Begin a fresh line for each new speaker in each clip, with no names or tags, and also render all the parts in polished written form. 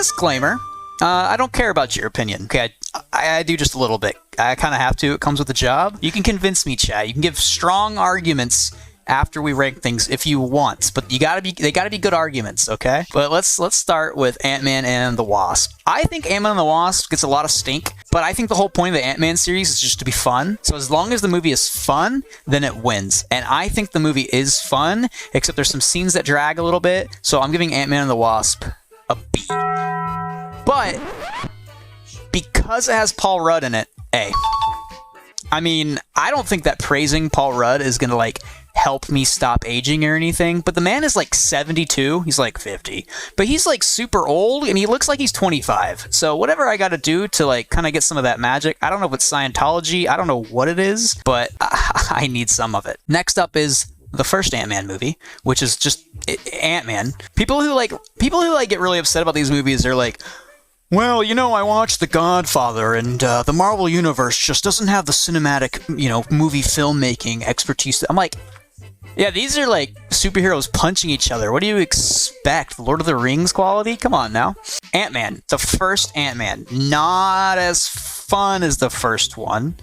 disclaimer, I don't care about your opinion. Okay, I do just a little bit. I kind of have to. It comes with the job. You can convince me, Chad. You can give strong arguments after we rank things if you want, but they gotta be good arguments, okay? But let's start with Ant-Man and the Wasp. I think Ant-Man and the Wasp gets a lot of stink, but I think the whole point of the Ant-Man series is just to be fun. So as long as the movie is fun, then it wins. And I think the movie is fun, except there's some scenes that drag a little bit. So I'm giving Ant-Man and the Wasp a B. But because it has Paul Rudd in it, A. I mean, I don't think that praising Paul Rudd is gonna like help me stop aging or anything, but the man is like 72. He's like 50, but he's like super old and he looks like he's 25. So whatever I gotta do to like kind of get some of that magic, I don't know if it's Scientology, I don't know what it is, but I need some of it. Next up is the first Ant-Man movie, which is just Ant-Man. People who get really upset about these movies are like, well, you know, I watched The Godfather, and the Marvel Universe just doesn't have the cinematic, you know, movie filmmaking expertise. I'm like, yeah, these are like superheroes punching each other. What do you expect? Lord of the Rings quality? Come on now. Ant-Man, the first Ant-Man, not as fun as the first one.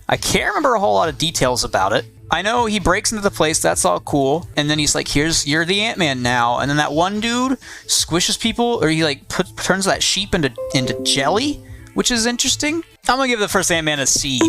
I can't remember a whole lot of details about it. I know he breaks into the place, that's all cool, and then he's like, you're the Ant-Man now, and then that one dude squishes people, or he like turns that sheep into jelly, which is interesting. I'm gonna give the first Ant-Man a C.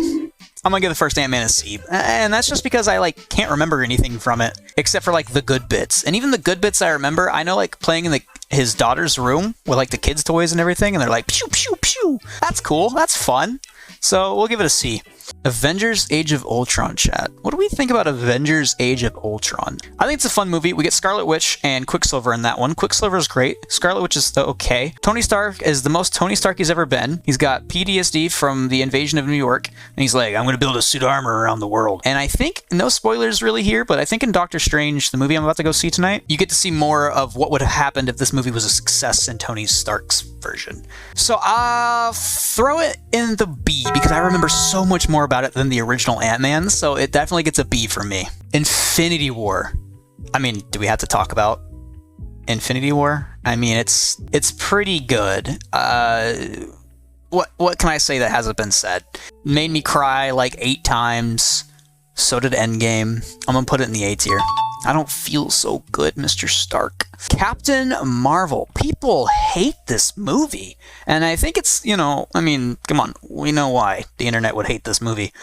And that's just because I like can't remember anything from it, except for like the good bits. And even the good bits I remember, I know like playing in his daughter's room with like the kids' toys and everything, and they're like, pew, pew, pew. That's cool, that's fun. So we'll give it a C. Avengers Age of Ultron, chat. What do we think about Avengers Age of Ultron? I think it's a fun movie. We get Scarlet Witch and Quicksilver in that one. Quicksilver is great. Scarlet Witch is okay. Tony Stark is the most Tony Stark he's ever been. He's got PTSD from the invasion of New York, and he's like, I'm going to build a suit armor around the world. And I think, no spoilers really here, but I think in Doctor Strange, the movie I'm about to go see tonight, you get to see more of what would have happened if this movie was a success in Tony Stark's version. So I'll throw it in the B because I remember so much more about it than the original Ant-Man, so it definitely gets a B from me. Infinity War. I mean, do we have to talk about Infinity War? I mean, it's pretty good. What can I say that hasn't been said? Made me cry like 8 times. So did Endgame. I'm gonna put it in the A tier. I don't feel so good, Mr. Stark. Captain Marvel. People hate this movie. And I think it's, you know, I mean, come on. We know why the internet would hate this movie.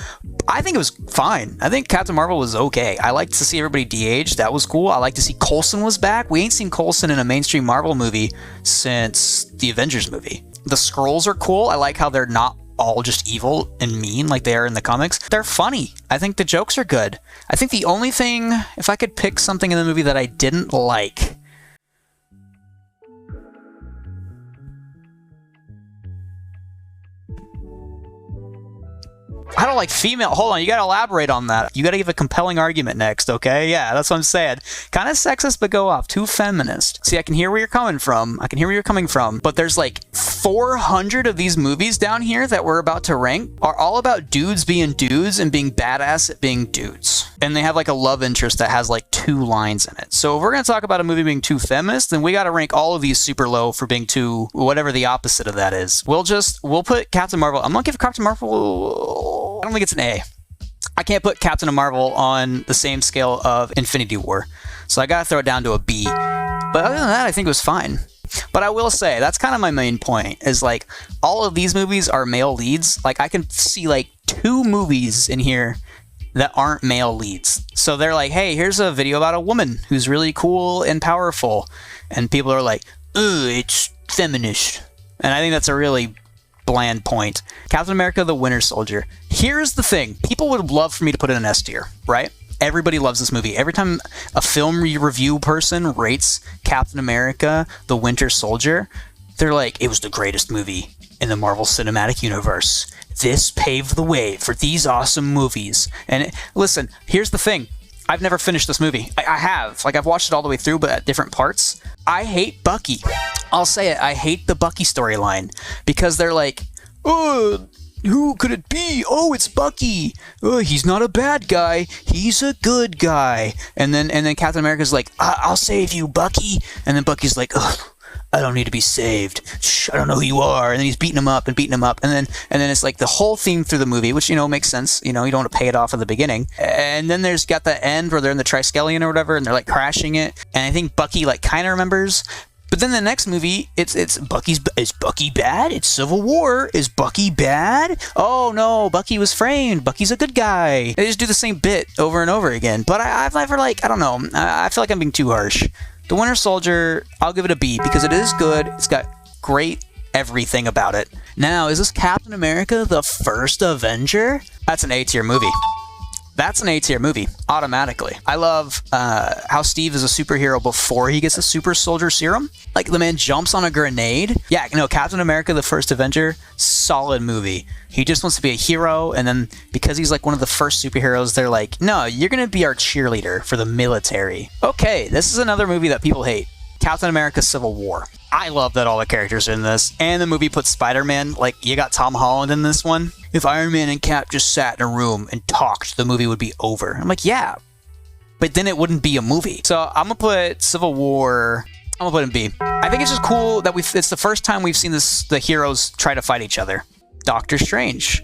I think it was fine. I think Captain Marvel was okay. I liked to see everybody de-age. That was cool. I like to see Coulson was back. We ain't seen Coulson in a mainstream Marvel movie since the Avengers movie. The Skrulls are cool. I like how they're not all just evil and mean like they are in the comics. They're funny. I think the jokes are good. I think the only thing, if I could pick something in the movie that I didn't like, I don't like female. Hold on, you gotta elaborate on that. You gotta give a compelling argument next, okay? Yeah, that's what I'm saying. Kind of sexist, but go off. Too feminist. See, I can hear where you're coming from. But there's like 400 of these movies down here that we're about to rank are all about dudes being dudes and being badass at being dudes. And they have like a love interest that has like 2 lines in it. So if we're gonna talk about a movie being too feminist, then we gotta rank all of these super low for being too, whatever the opposite of that is. We'll put Captain Marvel. I'm gonna give Captain Marvel, I don't think it's an A. I can't put Captain Marvel on the same scale of Infinity War. So I gotta throw it down to a B. But other than that, I think it was fine. But I will say, that's kind of my main point, is like, all of these movies are male leads. Like, I can see like 2 movies in here that aren't male leads. So they're like, hey, here's a video about a woman who's really cool and powerful. And people are like, ooh, it's feminist. And I think that's a really bland point. Captain America, the Winter Soldier. Here's the thing. People would love for me to put it in S tier, right? Everybody loves this movie. Every time a film review person rates Captain America, the Winter Soldier, they're like, it was the greatest movie in the Marvel Cinematic Universe. This paved the way for these awesome movies. And listen, here's the thing. I've never finished this movie. I have. Like, I've watched it all the way through, but at different parts. I hate Bucky. I'll say it. I hate the Bucky storyline. Because they're like, oh, who could it be? Oh, it's Bucky. Oh, he's not a bad guy. He's a good guy. And then Captain America's like, I'll save you, Bucky. And then Bucky's like, ugh, I don't need to be saved. Shh, I don't know who you are. And then he's beating him up and beating him up. And then it's like the whole theme through the movie, which, makes sense. You don't want to pay it off at the beginning. And then there's got the end where they're in the Triskelion or whatever, and they're like crashing it. And I think Bucky like kind of remembers. But then the next movie, it's is Bucky bad? It's Civil War. Is Bucky bad? Oh no, Bucky was framed. Bucky's a good guy. They just do the same bit over and over again. But I've never I don't know. I feel like I'm being too harsh. The Winter Soldier, I'll give it a B because it is good. It's got great everything about it. Now, is this Captain America the first Avenger? That's an A-tier movie. That's an A-tier movie, automatically. I love how Steve is a superhero before he gets a super soldier serum. Like, the man jumps on a grenade. Yeah, Captain America, the First Avenger, solid movie. He just wants to be a hero, and then because he's like one of the first superheroes, they're like, no, you're going to be our cheerleader for the military. Okay, this is another movie that people hate. Captain America Civil War. I love that all the characters are in this. And the movie puts Spider-Man, like, you got Tom Holland in this one. If Iron Man and Cap just sat in a room and talked, the movie would be over. I'm like, yeah, but then it wouldn't be a movie. So I'm going to put Civil War, I'm going to put in B. I think it's just cool that it's the first time we've seen the heroes try to fight each other. Doctor Strange.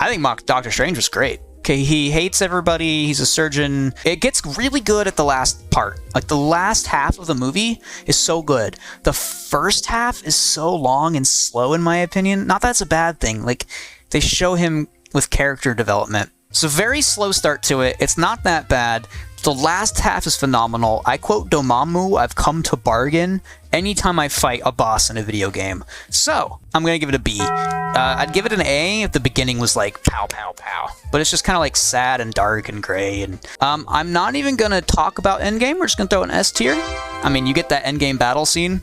I think Doctor Strange was great. Okay, he hates everybody. He's a surgeon. It gets really good at the last part. Like, the last half of the movie is so good. The first half is so long and slow, in my opinion. Not that it's a bad thing. Like, they show him with character development. So very slow start to it. It's not that bad. The last half is phenomenal. I quote Dormammu, I've come to bargain anytime I fight a boss in a video game. So, I'm going to give it a B. I'd give it an A if the beginning was like pow, pow, pow. But it's just kind of like sad and dark and gray. And I'm not even going to talk about Endgame. We're just going to throw an S tier. I mean, you get that Endgame battle scene.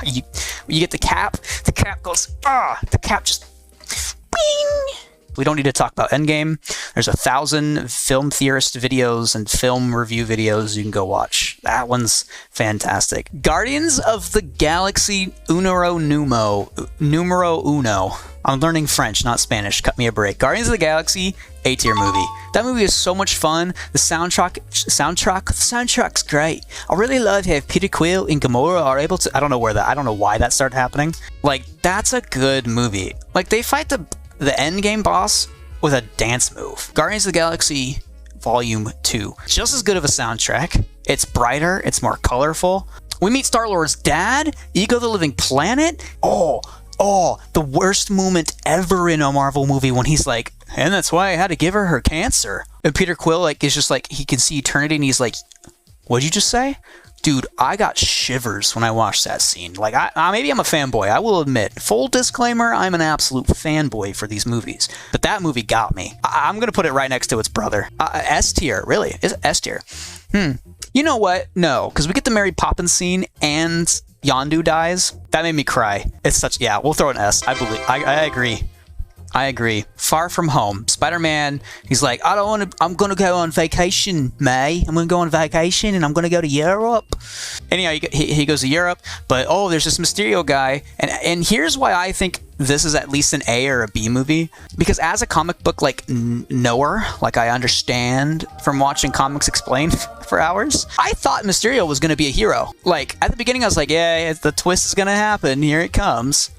you get the Cap. The Cap goes, the Cap just, bing. We don't need to talk about Endgame. There's 1,000 film theorist videos and film review videos you can go watch. That one's fantastic. Guardians of the Galaxy Numero Uno. I'm learning French, not Spanish. Cut me a break. Guardians of the Galaxy, A-tier movie. That movie is so much fun. The soundtrack's great. I really love how Peter Quill and Gamora are able to... I don't know why that started happening. Like, that's a good movie. Like, they fight the endgame boss with a dance move. Guardians of the Galaxy Volume 2. Just as good of a soundtrack. It's brighter. It's more colorful. We meet Star-Lord's dad, Ego the Living Planet. Oh, the worst moment ever in a Marvel movie when he's like, and that's why I had to give her cancer. And Peter Quill, like, is just like, he can see eternity and he's like, what'd you just say? Dude, I got shivers when I watched that scene. Like, maybe I'm a fanboy, I will admit. Full disclaimer, I'm an absolute fanboy for these movies. But that movie got me. I'm going to put it right next to its brother. S tier, really? Is it S tier? You know what? No, because we get the Mary Poppins scene and Yondu dies. That made me cry. It's such... Yeah, we'll throw an S. I agree. I agree. Far From Home. Spider-Man, he's like, I'm going to go on vacation, May. I'm going to go on vacation and I'm going to go to Europe. Anyhow, he goes to Europe, but there's this Mysterio guy. And here's why I think this is at least an A or a B movie. Because as a comic book, like, knower, like I understand from watching comics explained for hours, I thought Mysterio was going to be a hero. Like, at the beginning, I was like, yeah, the twist is going to happen. Here it comes.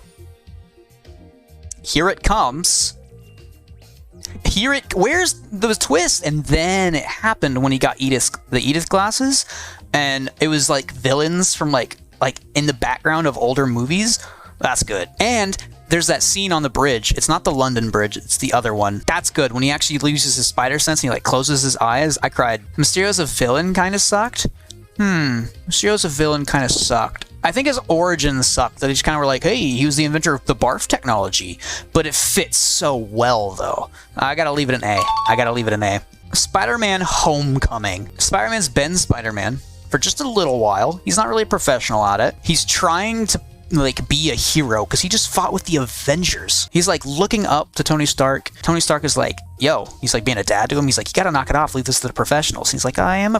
Here it comes. Where's the twist? And then it happened when he got the Edith glasses, and it was like villains from like in the background of older movies. That's good. And there's that scene on the bridge. It's not the London Bridge, it's the other one. That's good. When he actually loses his spider sense and he like closes his eyes, I cried. Mysterio's a villain kind of sucked. Mysterio's a villain kind of sucked. I think his origins sucked, that he's kind of like, hey, he was the inventor of the barf technology. But it fits so well, though. I gotta leave it an A. Spider-Man Homecoming. Spider-Man's been Spider-Man for just a little while. He's not really a professional at it. He's trying to like be a hero because he just fought with the Avengers. He's like looking up to Tony Stark. Tony Stark is like, yo, he's like being a dad to him. He's like, you gotta knock it off, leave this to the professionals. He's like, I am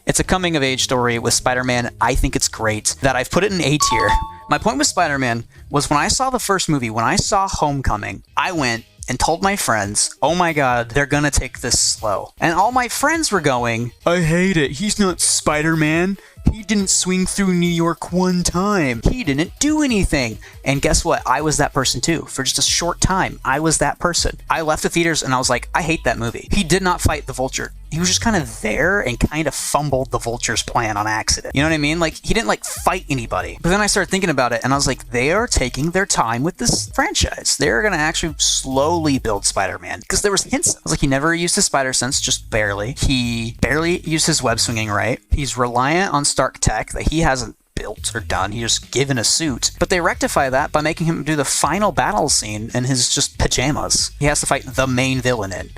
it's a coming of age story with Spider-Man. I think it's great that I've put it in A tier. My point with Spider-Man was when I saw the first movie, when I saw Homecoming, I went and told my friends, oh my god, they're gonna take this slow. And all my friends were going, I hate it. He's not Spider-Man. He didn't swing through New York one time. He didn't do anything. And guess what? I was that person too. For just a short time, I was that person. I left the theaters and I was like, I hate that movie. He did not fight the Vulture. He was just kind of there and kind of fumbled the Vulture's plan on accident. You know what I mean? Like, he didn't, like, fight anybody. But then I started thinking about it, and I was like, they are taking their time with this franchise. They're going to actually slowly build Spider-Man. Because there was hints. I was like, he never used his spider sense, just barely. He barely used his web swinging right. He's reliant on Stark tech that he hasn't built or done. He just given a suit. But they rectify that by making him do the final battle scene in his just pajamas. He has to fight the main villain in.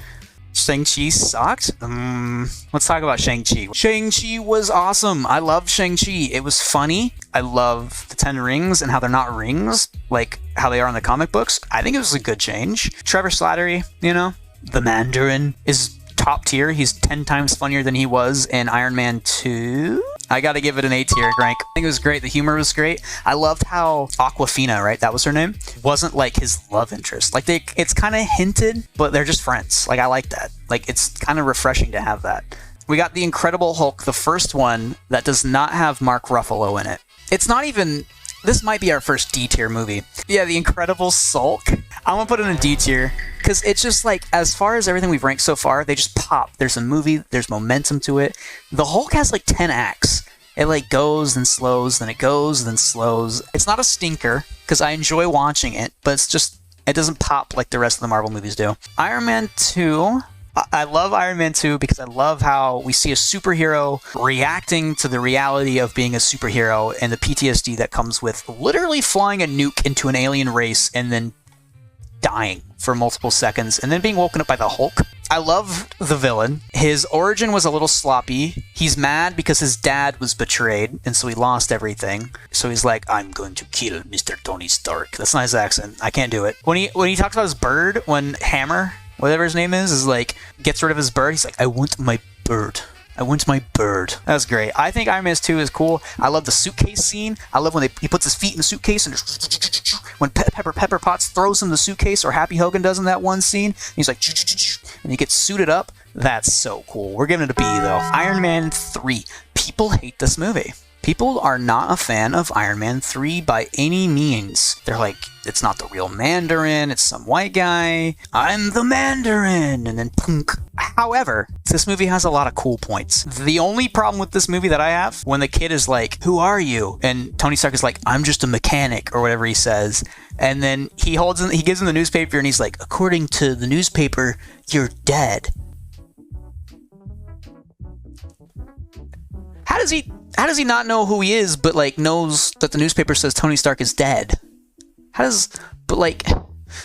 Shang-Chi sucked? Let's talk about Shang-Chi. Shang-Chi was awesome. I loved Shang-Chi. It was funny. I love the 10 rings and how they're not rings, like how they are in the comic books. I think it was a good change. Trevor Slattery, you know, the Mandarin, is top tier. He's 10 times funnier than he was in Iron Man 2. I gotta give it an A tier, Grank. I think it was great. The humor was great. I loved how Aquafina, right? That was her name. Wasn't like his love interest. Like it's kind of hinted, but they're just friends. Like I like that. Like it's kind of refreshing to have that. We got the Incredible Hulk, the first one that does not have Mark Ruffalo in it. It's not even. This might be our first D tier movie. Yeah, the Incredible Sulk. I'm gonna put it in a D tier because it's just like, as far as everything we've ranked so far, they just pop. There's a movie, there's momentum to it. The Hulk has like 10 acts. It like goes then slows, then it goes then slows. It's not a stinker because I enjoy watching it, but it's just, it doesn't pop like the rest of the Marvel movies do. Iron Man 2. I love Iron Man 2 because I love how we see a superhero reacting to the reality of being a superhero and the PTSD that comes with literally flying a nuke into an alien race and then dying for multiple seconds and then being woken up by the Hulk. I love the villain. His origin was a little sloppy. He's mad because his dad was betrayed and so he lost everything. So he's like, I'm going to kill Mr. Tony Stark. That's not his accent. I can't do it. When he talks about his bird, when Hammer, whatever his name is like, gets rid of his bird, he's like, I want my bird. I want my bird. That was great. I think Iron Man 2 is cool. I love the suitcase scene. I love when he puts his feet in the suitcase and when Pepper Potts throws him the suitcase, or Happy Hogan does in that one scene. He's like, and he gets suited up. That's so cool. We're giving it a B though. Iron Man 3. People hate this movie. People are not a fan of Iron Man 3 by any means. They're like, it's not the real Mandarin, it's some white guy. I'm the Mandarin! And then punk. However, this movie has a lot of cool points. The only problem with this movie that I have, when the kid is like, who are you? And Tony Stark is like, I'm just a mechanic, or whatever he says. And then he gives him the newspaper and he's like, according to the newspaper, you're dead. How does he not know who he is, but like knows that the newspaper says Tony Stark is dead?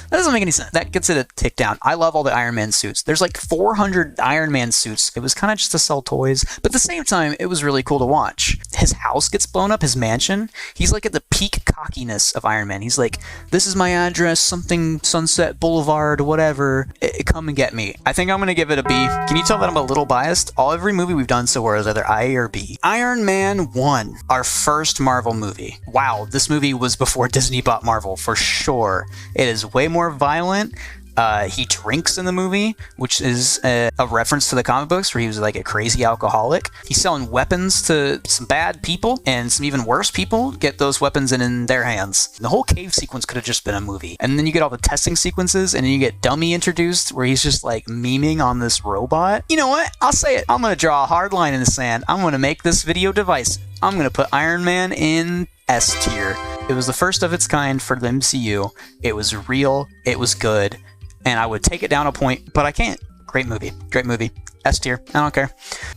That doesn't make any sense. That gets it a tick down. I love all the Iron Man suits. There's like 400 Iron Man suits. It was kind of just to sell toys, but at the same time, it was really cool to watch. His house gets blown up, his mansion. He's like at the peak cockiness of Iron Man. He's like, this is my address, something Sunset Boulevard, whatever. Come and get me. I think I'm going to give it a B. Can you tell that I'm a little biased? Every movie we've done so far is either I or B. Iron Man 1, our first Marvel movie. Wow, this movie was before Disney bought Marvel, for sure. It is way more violent. He drinks in the movie, which is a reference to the comic books where he was like a crazy alcoholic. He's selling weapons to some bad people, and some even worse people get those weapons in their hands. The whole cave sequence could have just been a movie. And then you get all the testing sequences, and then you get Dummy introduced where he's just like memeing on this robot. You know what? I'll say it. I'm going to draw a hard line in the sand. I'm going to make this video divisive. I'm going to put Iron Man in S tier. It was the first of its kind for the MCU. It was real. It was good. And I would take it down a point, but I can't. Great movie. Great movie. S tier. I don't care.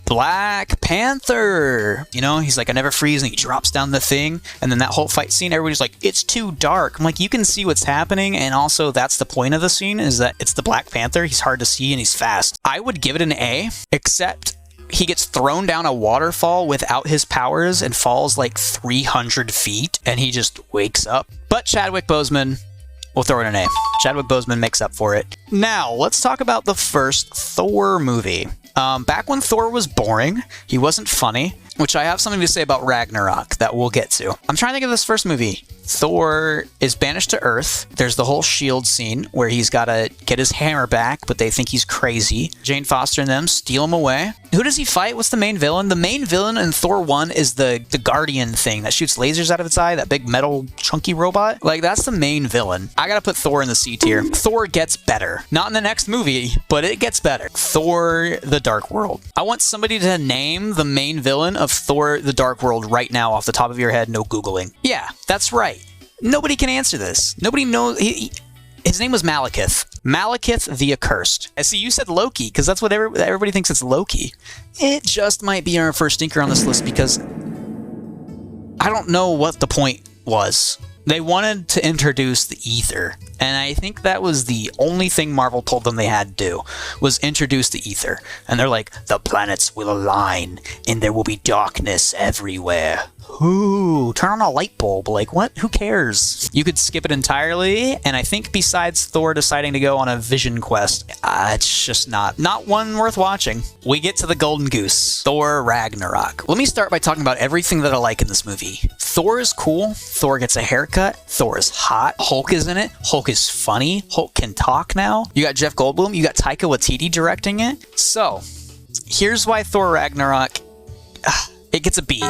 Black Panther. You know, he's like, I never freeze, and he drops down the thing. And then that whole fight scene, everybody's like, it's too dark. I'm like, you can see what's happening. And also, that's the point of the scene, is that it's the Black Panther. He's hard to see and he's fast. I would give it an A, except he gets thrown down a waterfall without his powers and falls like 300 feet. And he just wakes up. But Chadwick Boseman, we'll throw it an A. Chadwick Boseman makes up for it. Now, let's talk about the first Thor movie. Back when Thor was boring, he wasn't funny, which I have something to say about Ragnarok that we'll get to. I'm trying to think of this first movie. Thor is banished to Earth. There's the whole shield scene where he's got to get his hammer back, but they think he's crazy. Jane Foster and them steal him away. Who does he fight? What's the main villain? The main villain in Thor 1 is the Guardian thing that shoots lasers out of its eye, that big metal chunky robot. Like, that's the main villain. I gotta put Thor in the C tier. Thor gets better. Not in the next movie, but it gets better. Thor the Dark World. I want somebody to name the main villain of Thor the Dark World right now off the top of your head, no Googling. Yeah, that's right. Nobody can answer this. Nobody knows. His name was Malekith. Malekith the Accursed. I see you said Loki, because that's what everybody thinks it's Loki. It just might be our first stinker on this list because I don't know what the point was. They wanted to introduce the ether, and I think that was the only thing Marvel told them they had to do, was introduce the ether. And they're like, the planets will align, and there will be darkness everywhere. Ooh, turn on a light bulb. Like, what? Who cares? You could skip it entirely, and I think besides Thor deciding to go on a vision quest, it's just not one worth watching. We get to the Golden Goose, Thor Ragnarok. Let me start by talking about everything that I like in this movie. Thor is cool. Thor gets a haircut. Thor is hot. Hulk is in it. Hulk is funny. Hulk can talk now. You got Jeff Goldblum. You got Taika Waititi directing it. So, here's why Thor Ragnarok... it gets a B,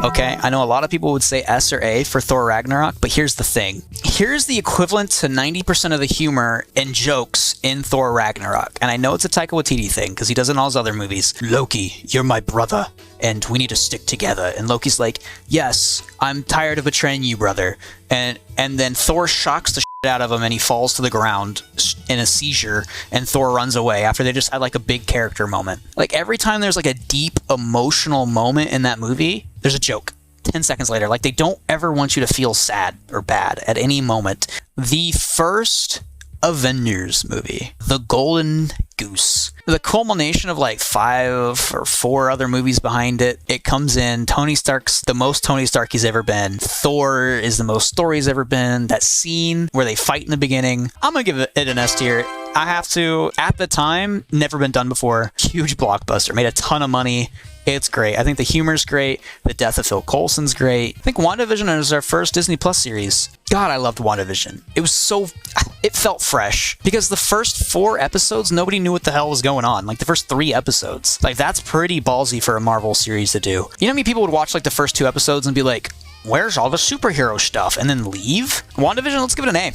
okay? I know a lot of people would say S or A for Thor Ragnarok, but here's the thing. Here's the equivalent to 90% of the humor and jokes in Thor Ragnarok. And I know it's a Taika Waititi thing, because he does it in all his other movies. Loki, you're my brother, and we need to stick together. And Loki's like, yes, I'm tired of betraying you, brother. And then Thor shocks the out of him and he falls to the ground in a seizure, and Thor runs away after they just had like a big character moment. Like, every time there's like a deep emotional moment in that movie, there's a joke 10 seconds later. Like, they don't ever want you to feel sad or bad at any moment. The first Avengers movie, The Golden Goose, the culmination of like 5 or 4 other movies behind it. It comes in, Tony Stark's the most Tony Stark he's ever been. Thor is the most Thor he's ever been. That scene where they fight in the beginning, I'm gonna give it an S tier. I have to. At the time, never been done before. Huge blockbuster, made a ton of money. It's great. I think the humor's great. The death of Phil Coulson's great. I think WandaVision is our first Disney Plus series. God, I loved WandaVision. It felt fresh. Because the first 4 episodes, nobody knew what the hell was going on. Like, the first 3 episodes. Like, that's pretty ballsy for a Marvel series to do. You know how many people would watch, like, the first 2 episodes and be like, where's all the superhero stuff? And then leave? WandaVision, let's give it an A.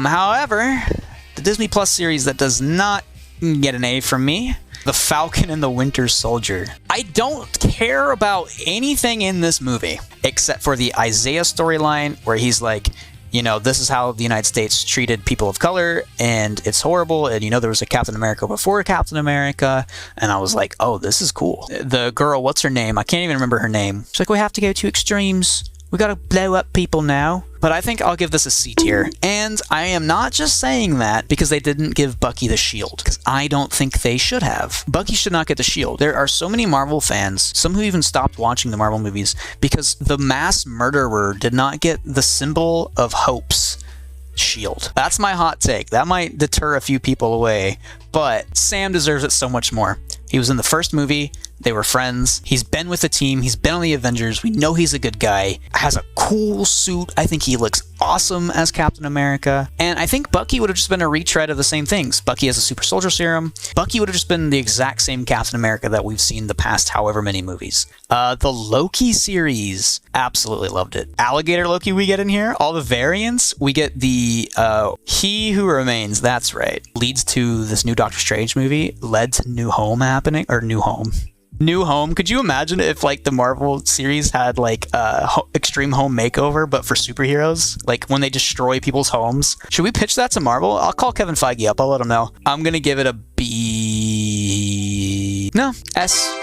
However, the Disney Plus series that does not get an A from me, The Falcon and the Winter Soldier. I don't care about anything in this movie except for the Isaiah storyline where he's like, you know, this is how the United States treated people of color, and it's horrible, and you know, there was a Captain America before Captain America, and I was like, oh, this is cool. The girl, what's her name? I can't even remember her name. She's like, we have to go to extremes. We gotta blow up people now. But I think I'll give this a C tier. And I am not just saying that because they didn't give Bucky the shield, because I don't think they should have. Bucky should not get the shield. There are so many Marvel fans, some who even stopped watching the Marvel movies, because the mass murderer did not get the symbol of hope's shield. That's my hot take. That might deter a few people away, but Sam deserves it so much more. He was in the first movie. They were friends. He's been with the team. He's been on the Avengers. We know he's a good guy. Has a cool suit. I think he looks awesome as Captain America. And I think Bucky would have just been a retread of the same things. Bucky has a super soldier serum. Bucky would have just been the exact same Captain America that we've seen the past however many movies. The Loki series, absolutely loved it. Alligator Loki we get in here. All the variants. We get the He Who Remains, that's right. Leads to this new Doctor Strange movie. Led to New Home happening. Or New Home. New Home. Could you imagine if like the Marvel series had like Extreme Home Makeover but for superheroes, like when they destroy people's homes? Should we pitch that to Marvel? I'll call Kevin Feige up. I'll let him know. I'm gonna give it a B. No, S.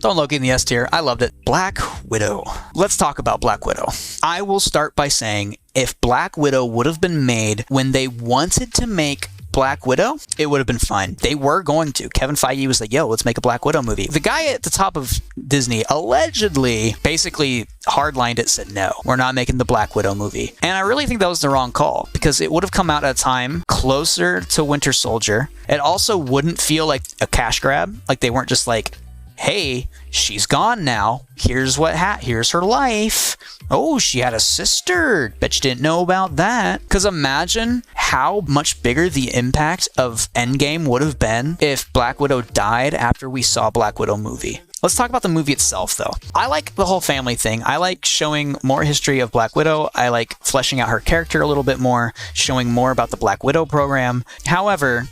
Don't look in the S tier. I loved it. Black Widow. Let's talk about Black Widow. I will start by saying if Black Widow would have been made when they wanted to make Black Widow, it would have been fine. They were going to. Kevin Feige was like, yo, let's make a Black Widow movie. The guy at the top of Disney allegedly basically hardlined it, said, no, we're not making the Black Widow movie. And I really think that was the wrong call because it would have come out at a time closer to Winter Soldier. It also wouldn't feel like a cash grab. Like they weren't just like, hey, she's gone now. Here's here's her life. Oh, she had a sister. Bet you didn't know about that. Because imagine how much bigger the impact of Endgame would have been if Black Widow died after we saw Black Widow movie. Let's talk about the movie itself, though. I like the whole family thing. I like showing more history of Black Widow. I like fleshing out her character a little bit more, showing more about the Black Widow program. However,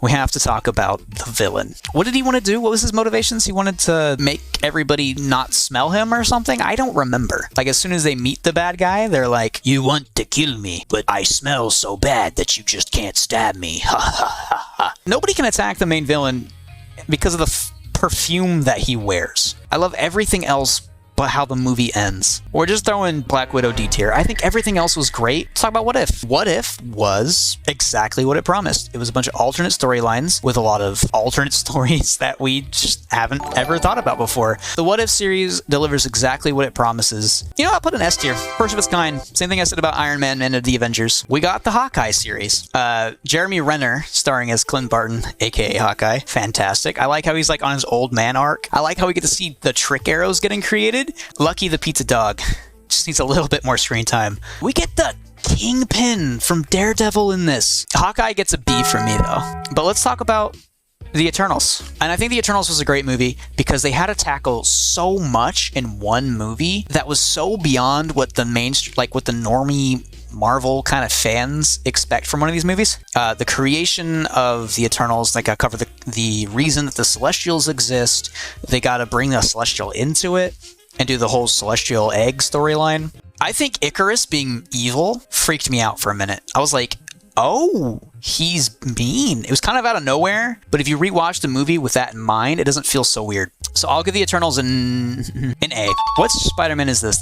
we have to talk about the villain. What did he want to do? What was his motivations? He wanted to make everybody not smell him or something? I don't remember. Like, as soon as they meet the bad guy, they're like, you want to kill me, but I smell so bad that you just can't stab me. Ha ha ha ha. Nobody can attack the main villain because of the perfume that he wears. I love everything else but how the movie ends. We're just throwing Black Widow D tier. I think everything else was great. Let's talk about What If. What If was exactly what it promised. It was a bunch of alternate storylines with a lot of alternate stories that we just haven't ever thought about before. The What If series delivers exactly what it promises. You know, I'll put an S tier. First of its kind. Same thing I said about Iron Man and the Avengers. We got the Hawkeye series. Jeremy Renner starring as Clint Barton, aka Hawkeye. Fantastic. I like how he's like on his old man arc. I like how we get to see the trick arrows getting created. Lucky the pizza dog just needs a little bit more screen time. We get the Kingpin from Daredevil in this. Hawkeye gets a B for me, though. But let's talk about The Eternals. And I think The Eternals was a great movie because they had to tackle so much in one movie that was so beyond what the what the normie Marvel kind of fans expect from one of these movies. The creation of the Eternals, they got to cover the reason that the Celestials exist. They got to bring the Celestial into it and do the whole Celestial egg storyline. I think Icarus being evil freaked me out for a minute. I was like, oh, he's mean. It was kind of out of nowhere, but if you rewatch the movie with that in mind, it doesn't feel so weird. So I'll give the Eternals an A. What Spider-Man is this?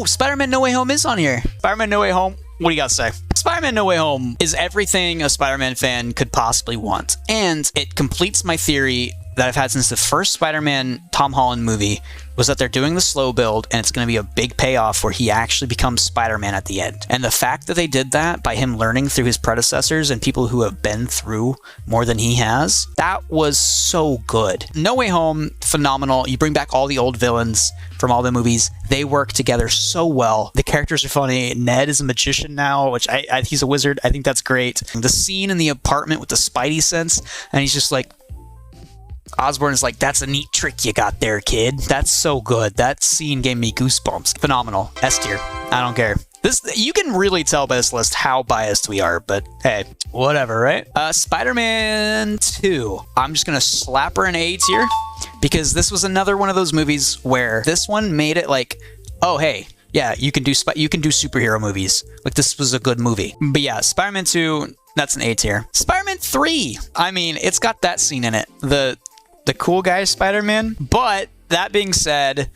Spider-Man No Way Home is on here. Spider-Man No Way Home. What do you got to say? Spider-Man No Way Home is everything a Spider-Man fan could possibly want. And it completes my theory that I've had since the first Spider-Man Tom Holland movie, was that they're doing the slow build and it's going to be a big payoff where he actually becomes Spider-Man at the end. And the fact that they did that by him learning through his predecessors and people who have been through more than he has, that was so good. No Way Home, phenomenal. You bring back all the old villains from all the movies. They work together so well. The characters are funny. Ned is a magician now, which he's a wizard. I think that's great. The scene in the apartment with the Spidey sense, and he's just like, Osborn is like, that's a neat trick you got there, kid. That's so good. That scene gave me goosebumps. Phenomenal. S tier. I don't care. You can really tell by this list how biased we are, but hey, whatever, right? Spider-Man 2. I'm just gonna slap her an A tier because this was another one of those movies where this one made it like, oh hey, yeah, you can do superhero movies. Like, this was a good movie. But yeah, Spider-Man 2, that's an A tier. Spider-Man 3. I mean, it's got that scene in it. The cool guy Spider-Man. But that being said,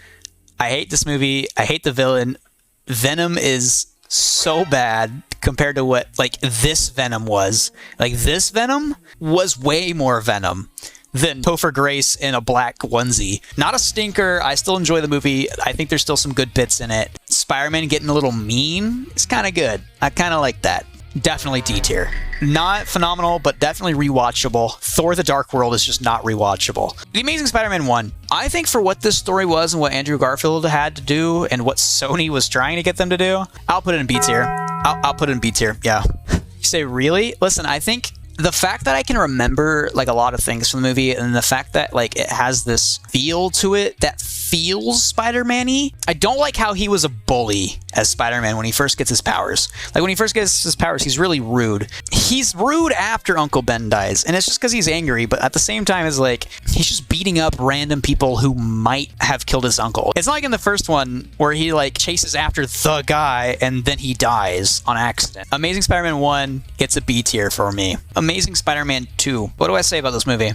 I hate this movie. I hate the villain. Venom is so bad compared to what like this Venom was. Like, this Venom was way more Venom than Topher Grace in a black onesie. Not a stinker. I still enjoy the movie. I think there's still some good bits in it. Spider-Man getting a little mean is kind of good. I kind of like that. Definitely D tier. Not phenomenal, but definitely rewatchable. Thor: The Dark World is just not rewatchable. The Amazing Spider-Man 1. I think for what this story was and what Andrew Garfield had to do and what Sony was trying to get them to do, I'll put it in B tier. I'll put it in B tier. Yeah. You say, really? Listen, I think the fact that I can remember like a lot of things from the movie and the fact that like it has this feel to it that feels Spider-Man-y. I don't like how he was a bully as Spider-Man when he first gets his powers. Like, when he first gets his powers, he's really rude. He's rude after Uncle Ben dies, and it's just because he's angry, but at the same time, it's like, he's just beating up random people who might have killed his uncle. It's not like in the first one where he, like, chases after the guy, and then he dies on accident. Amazing Spider-Man 1 gets a B tier for me. Amazing Spider-Man 2. What do I say about this movie?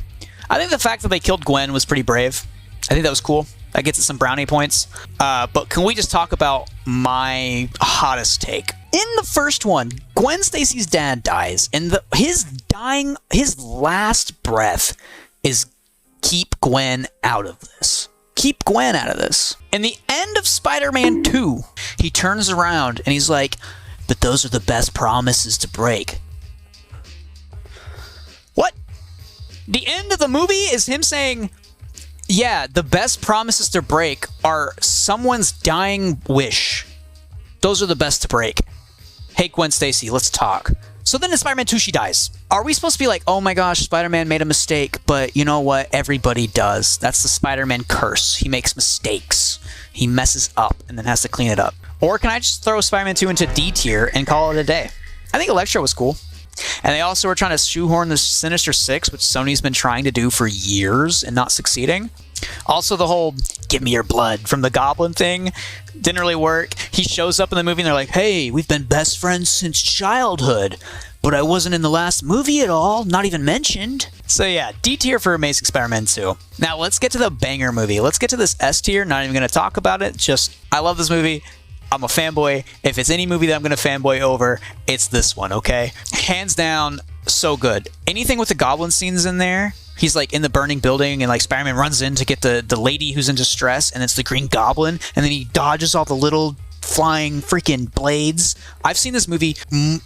I think the fact that they killed Gwen was pretty brave. I think that was cool. That gets us some brownie points. But can we just talk about my hottest take? In the first one, Gwen Stacy's dad dies, and his last breath is keep Gwen out of this. Keep Gwen out of this. In the end of Spider-Man 2, he turns around and he's like, but those are the best promises to break. What? The end of the movie is him saying, Yeah, the best promises to break are someone's dying wish. Those are the best to break. Hey, Gwen Stacy, let's talk. So then in Spider-Man 2, she dies. Are we supposed to be like, oh my gosh, Spider-Man made a mistake, but you know what? Everybody does. That's the Spider-Man curse. He makes mistakes. He messes up and then has to clean it up. Or can I just throw Spider-Man 2 into D tier and call it a day? I think Electro was cool. And they also were trying to shoehorn the Sinister Six, which Sony's been trying to do for years and not succeeding. Also, the whole "give me your blood" from the Goblin thing didn't really work. He shows up in the movie and they're like, hey, we've been best friends since childhood, but I wasn't in the last movie at all, not even mentioned. So yeah, D tier for Amazing Spider-Man 2. Now let's get to the banger movie. Let's get to this S tier. Not even going to talk about it. Just, I love this movie. I'm a fanboy. If it's any movie that I'm going to fanboy over, it's this one, okay? Hands down, so good. Anything with the Goblin scenes in there, he's like in the burning building and like Spider-Man runs in to get the lady who's in distress and it's the Green Goblin and then he dodges all the little flying freaking blades. I've seen this movie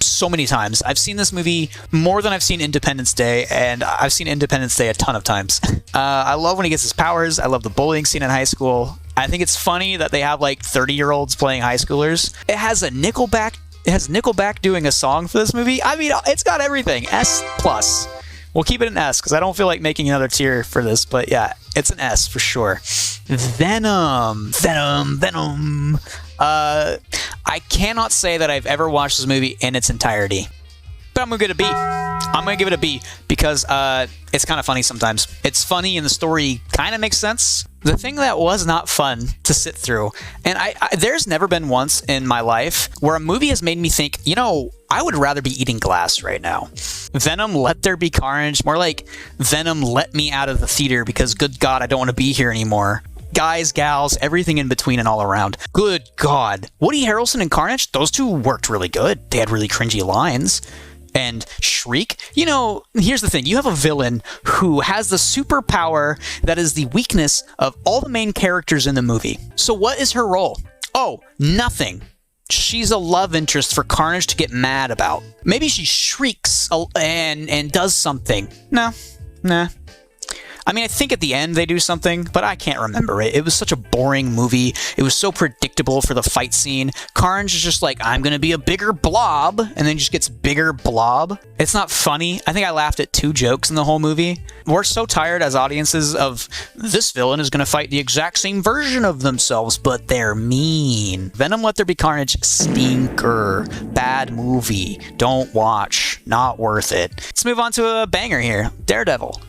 so many times. I've seen this movie more than I've seen Independence Day, and I've seen Independence Day a ton of times. I love when he gets his powers. I love the bullying scene in high school. I think it's funny that they have like 30-year-olds playing high schoolers. It has Nickelback doing a song for this movie. I mean, it's got everything. S+. We'll keep it an S because I don't feel like making another tier for this, but yeah, it's an S for sure. Venom. I cannot say that I've ever watched this movie in its entirety, but I'm gonna give it a B. I'm gonna give it a B because it's kind of funny sometimes. It's funny and the story kind of makes sense. The thing that was not fun to sit through, and there's never been once in my life where a movie has made me think, you know, I would rather be eating glass right now. Venom, Let There Be Carnage. More like Venom, let me out of the theater because good God, I don't want to be here anymore. Guys, gals, everything in between and all around. Good God. Woody Harrelson and Carnage, those two worked really good. They had really cringy lines. And Shriek, you know, here's the thing. You have a villain who has the superpower that is the weakness of all the main characters in the movie. So what is her role? Oh, nothing. She's a love interest for Carnage to get mad about. Maybe she shrieks and does something. Nah. I mean, I think at the end they do something, but I can't remember it. It was such a boring movie. It was so predictable for the fight scene. Carnage is just like, I'm gonna be a bigger blob, and then just gets bigger blob. It's not funny. I think I laughed at 2 jokes in the whole movie. We're so tired as audiences of this villain is gonna fight the exact same version of themselves, but they're mean. Venom, Let There Be Carnage, stinker. Bad movie. Don't watch. Not worth it. Let's move on to a banger here. Daredevil,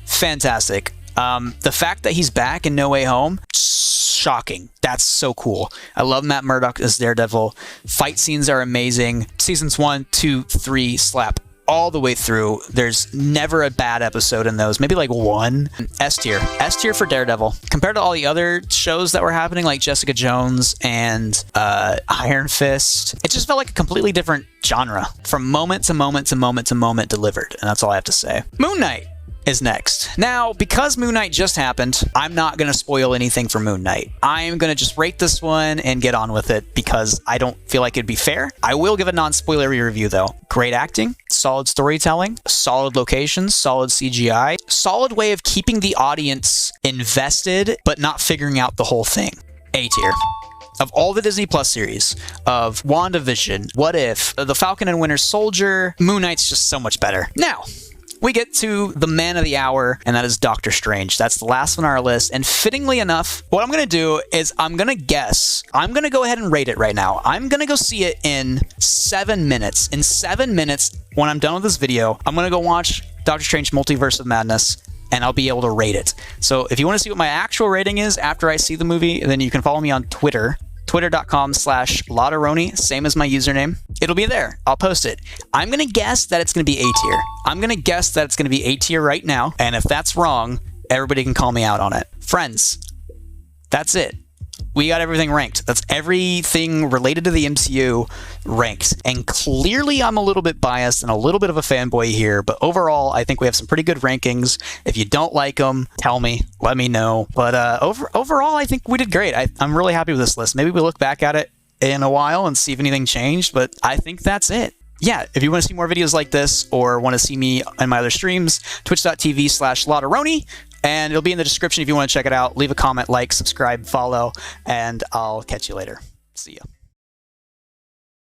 fantastic. The fact that he's back in No Way Home, shocking. That's so cool. I love Matt Murdock as Daredevil. Fight scenes are amazing. Seasons 1, 2, 3 slap all the way through. There's never a bad episode in those. Maybe like one. S tier. S tier for Daredevil. Compared to all the other shows that were happening, like Jessica Jones and Iron Fist, it just felt like a completely different genre. From moment to moment to moment to moment delivered. And that's all I have to say. Moon Knight is next. Now, because Moon Knight just happened, I'm not going to spoil anything for Moon Knight. I'm going to just rate this one and get on with it because I don't feel like it'd be fair. I will give a non-spoilery review though. Great acting, solid storytelling, solid locations, solid CGI, solid way of keeping the audience invested but not figuring out the whole thing. A tier. Of all the Disney Plus series, of WandaVision, What If, The Falcon and Winter Soldier, Moon Knight's just so much better. Now, we get to the man of the hour, and that is Doctor Strange. That's the last one on our list, and fittingly enough, what I'm going to do is I'm going to guess. I'm going to go ahead and rate it right now. I'm going to go see it in 7 minutes. In 7 minutes, when I'm done with this video, I'm going to go watch Doctor Strange Multiverse of Madness, and I'll be able to rate it. So if you want to see what my actual rating is after I see the movie, then you can follow me on Twitter. Twitter.com/Lauderoni, same as my username. It'll be there. I'll post it. I'm going to guess that it's going to be A tier. I'm going to guess that it's going to be A tier right now. And if that's wrong, everybody can call me out on it. Friends, that's it. We got everything ranked. That's everything related to the MCU ranked. And clearly I'm a little bit biased and a little bit of a fanboy here, but overall I think we have some pretty good rankings. If you don't like them, tell me, let me know. But overall I think we did great. I'm really happy with this list. Maybe we look back at it in a while and see if anything changed, but I think that's it. Yeah, if you want to see more videos like this or want to see me on my other streams, twitch.tv/Lauderoni. And it'll be in the description if you want to check it out. Leave a comment, like, subscribe, follow, and I'll catch you later. See ya.